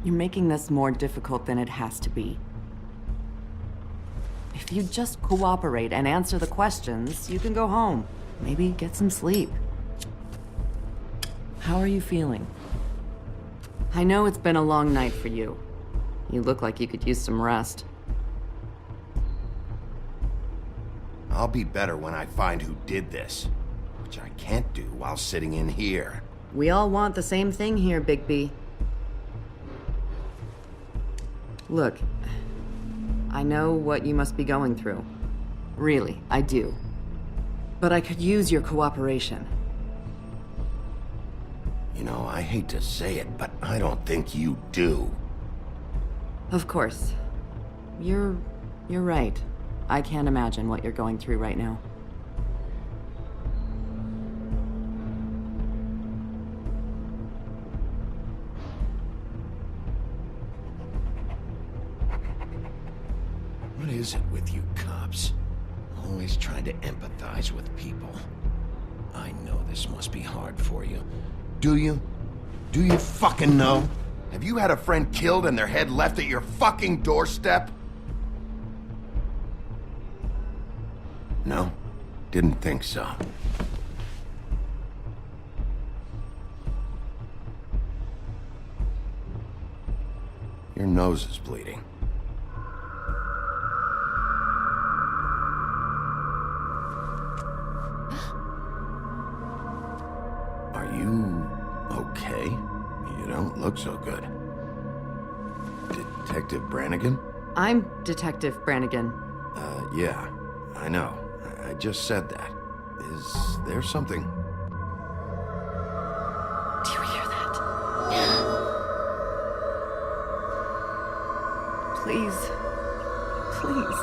You're making this more difficult than it has to be. If you just cooperate and answer the questions, you can go home. Maybe get some sleep. How are you feeling? I know it's been a long night for you. You look like you could use some rest. I'll be better when I find who did this, which I can't do while sitting in here. We all want the same thing here, Bigby. Look, I know what you must be going through. Really, I do. But I could use your cooperation. You know, I hate to say it, but I don't think you do. Of course. You're right. I can't imagine what you're going through right now. What is it with you cops? Always trying to empathize with people. I know this must be hard for you. Do you? Do you fucking know? Have you had a friend killed and their head left at your fucking doorstep? No? Didn't think so. Your nose is bleeding. Are you okay? You don't look so good. Detective Brannigan? I'm Detective Brannigan. Yeah, I know. I just said that. Is there something? Do you hear that? Please. Please.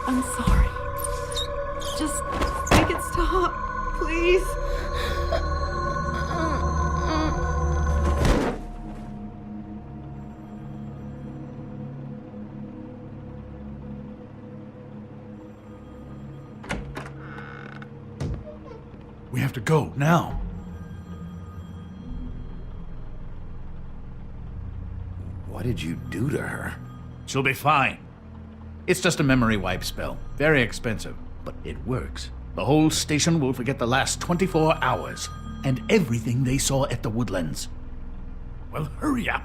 I'm sorry. Just make it stop, please. We have to go, now. What did you do to her? She'll be fine. It's just a memory wipe spell. Very expensive, but it works. The whole station will forget the last 24 hours and everything they saw at the Woodlands. Well, hurry up.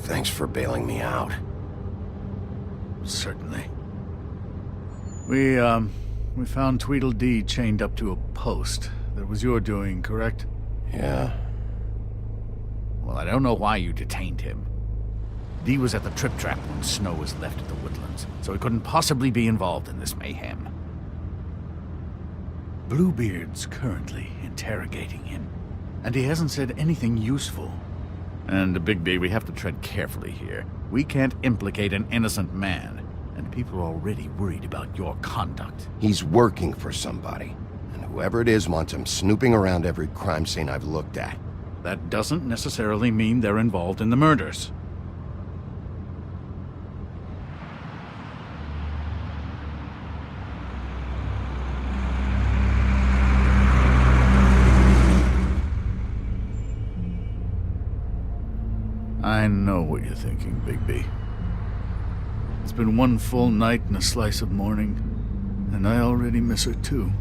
Thanks for bailing me out. Certainly. We found Tweedledee chained up to a post. That was your doing, correct? Yeah. Well, I don't know why you detained him. Dee was at the Trip Trap when Snow was left at the Woodlands, so he couldn't possibly be involved in this mayhem. Bluebeard's currently interrogating him, and he hasn't said anything useful. And, Bigby, we have to tread carefully here. We can't implicate an innocent man, and people are already worried about your conduct. He's working for somebody, and whoever it is wants him snooping around every crime scene I've looked at. That doesn't necessarily mean they're involved in the murders. I know what you're thinking, Bigby. It's been one full night and a slice of morning, and I already miss her too.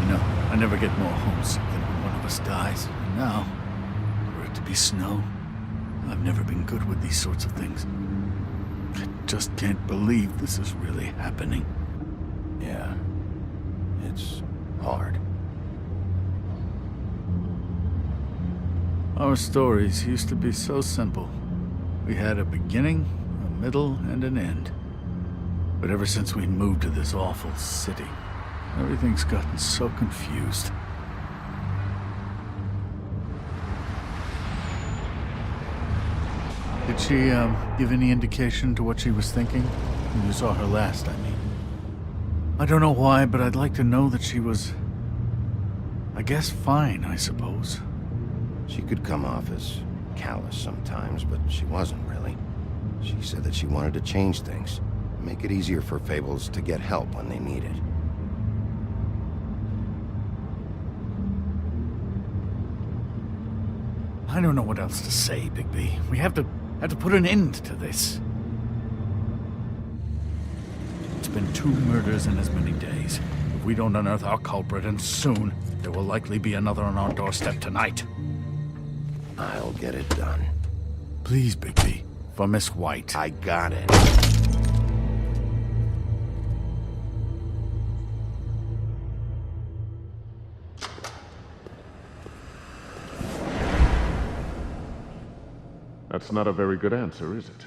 You know, I never get more homesick than us dies. And now, for it to be snow. I've never been good with these sorts of things. I just can't believe this is really happening. Yeah. It's hard. Our stories used to be so simple. We had a beginning, a middle, and an end. But ever since we moved to this awful city, everything's gotten so confused. Did she, give any indication to what she was thinking? When you saw her last, I mean. I don't know why, but I'd like to know that she was, I guess, fine, I suppose. She could come off as callous sometimes, but she wasn't really. She said that she wanted to change things, make it easier for Fables to get help when they need it. I don't know what else to say, Bigby. We have to put an end to this. It's been 2 murders in as many days. If we don't unearth our culprit, and soon, there will likely be another on our doorstep tonight. I'll get it done. Please, Bigby. For Miss White. I got it. That's not a very good answer, is it?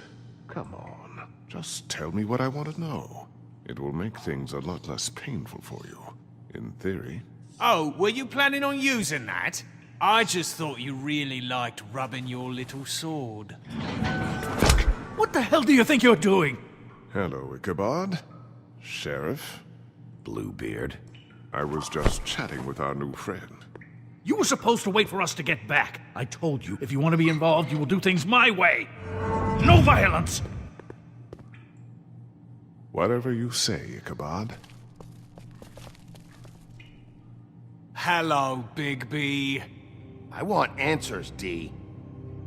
Come on, just tell me what I want to know. It will make things a lot less painful for you, in theory. Oh, were you planning on using that? I just thought you really liked rubbing your little sword. What the hell do you think you're doing? Hello, Ichabod. Sheriff. Bluebeard. I was just chatting with our new friend. You were supposed to wait for us to get back. I told you, if you want to be involved, you will do things my way. No violence! Whatever you say, Ichabod. Hello, Bigby. I want answers, D.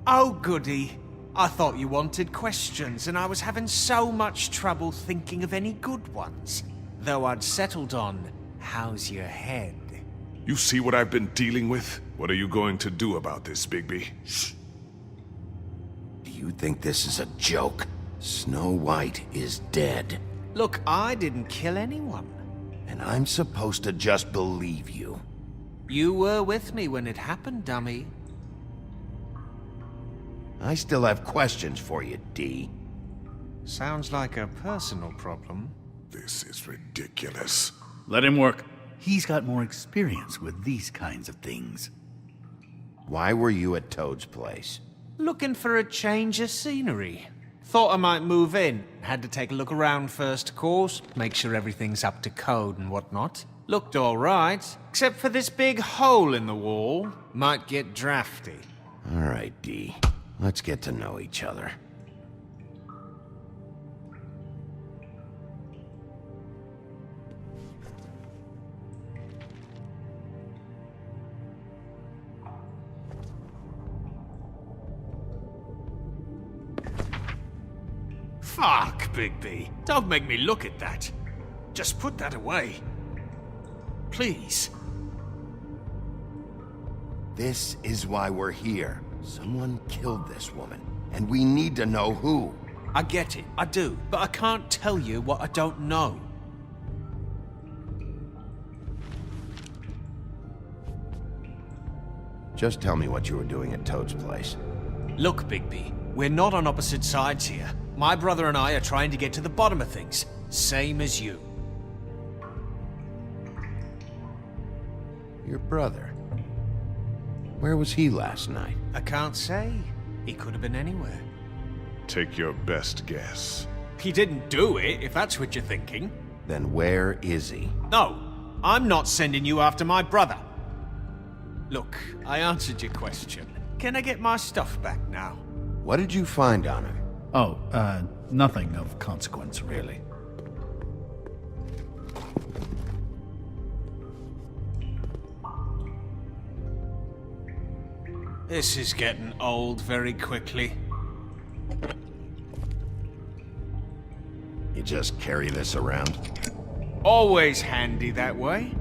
Oh, goody. I thought you wanted questions, and I was having so much trouble thinking of any good ones. Though I'd settled on, how's your head? You see what I've been dealing with? What are you going to do about this, Bigby? Shh. Do you think this is a joke? Snow White is dead. Look, I didn't kill anyone. And I'm supposed to just believe you. You were with me when it happened, dummy. I still have questions for you, D. Sounds like a personal problem. This is ridiculous. Let him work. He's got more experience with these kinds of things. Why were you at Toad's place? Looking for a change of scenery. Thought I might move in. Had to take a look around first, of course. Make sure everything's up to code and whatnot. Looked all right, except for this big hole in the wall. Might get drafty. All right, D. Let's get to know each other. Fuck, Bigby. Don't make me look at that. Just put that away. Please. This is why we're here. Someone killed this woman, and we need to know who. I get it, I do, but I can't tell you what I don't know. Just tell me what you were doing at Toad's place. Look, Bigby, we're not on opposite sides here. My brother and I are trying to get to the bottom of things, same as you. Your brother? Where was he last night? I can't say. He could have been anywhere. Take your best guess. He didn't do it, if that's what you're thinking. Then where is he? No, I'm not sending you after my brother. Look, I answered your question. Can I get my stuff back now? What did you find on him? Oh, nothing of consequence, really. This is getting old very quickly. You just carry this around? Always handy that way.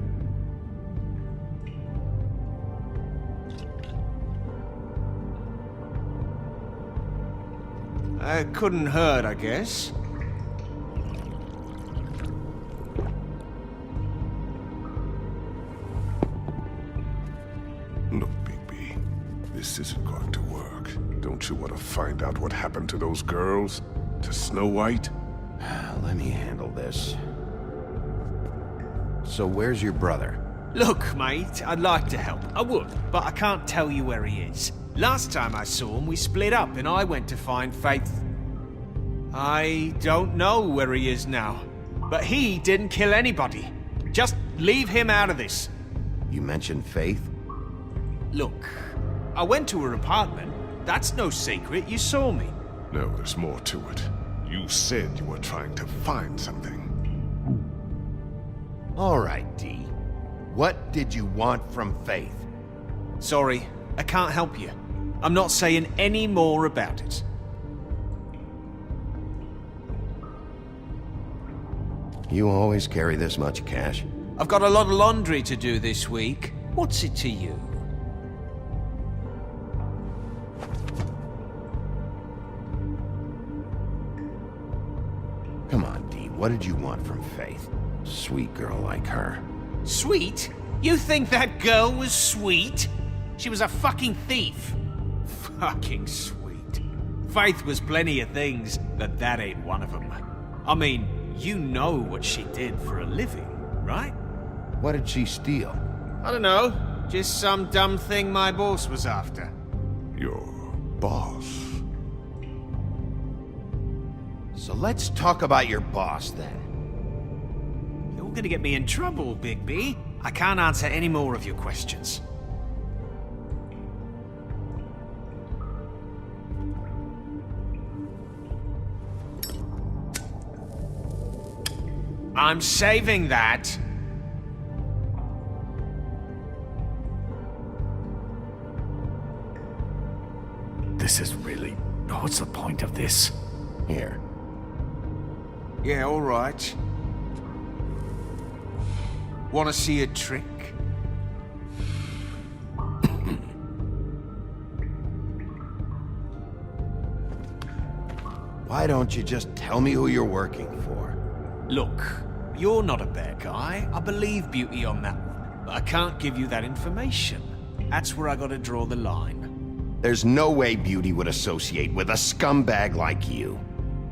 Couldn't hurt, I guess. Look, Bigby, this isn't going to work. Don't you want to find out what happened to those girls? To Snow White? Let me handle this. So where's your brother? Look, mate, I'd like to help. I would, but I can't tell you where he is. Last time I saw him, we split up and I went to find Faith. I don't know where he is now, but he didn't kill anybody. Just leave him out of this. You mentioned Faith? Look, I went to her apartment. That's no secret. You saw me. No, there's more to it. You said you were trying to find something. All right, D. What did you want from Faith? Sorry, I can't help you. I'm not saying any more about it. You always carry this much cash? I've got a lot of laundry to do this week. What's it to you? Come on, D. What did you want from Faith? Sweet girl like her. Sweet? You think that girl was sweet? She was a fucking thief. Fucking sweet. Faith was plenty of things, but that ain't one of them. I mean, you know what she did for a living, right? What did she steal? I don't know. Just some dumb thing my boss was after. Your boss? So let's talk about your boss then. You're gonna get me in trouble, Bigby. I can't answer any more of your questions. I'm saving that. This is really... What's the point of this? Here. Yeah, all right. Want to see a trick? Why don't you just tell me who you're working for? Look, you're not a bad guy. I believe Beauty on that one. But I can't give you that information. That's where I gotta draw the line. There's no way Beauty would associate with a scumbag like you.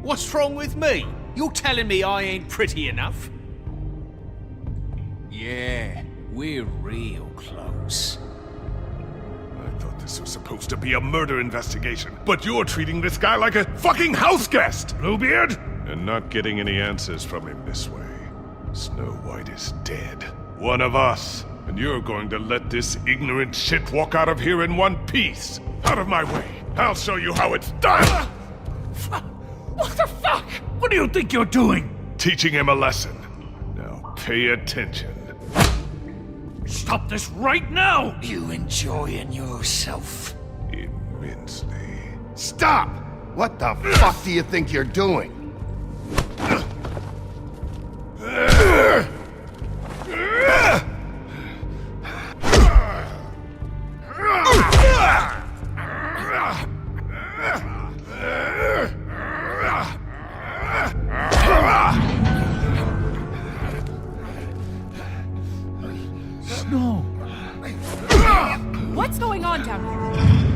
What's wrong with me? You're telling me I ain't pretty enough? Yeah, we're real close. I thought this was supposed to be a murder investigation, but you're treating this guy like a fucking house guest, Bluebeard! And not getting any answers from him this way. Snow White is dead. One of us. And you're going to let this ignorant shit walk out of here in one piece. Out of my way. I'll show you how it's done! What the fuck? What do you think you're doing? Teaching him a lesson. Now pay attention. Stop this right now! You enjoying yourself? Immensely. Stop! What the fuck do you think you're doing? No. What's going on down here?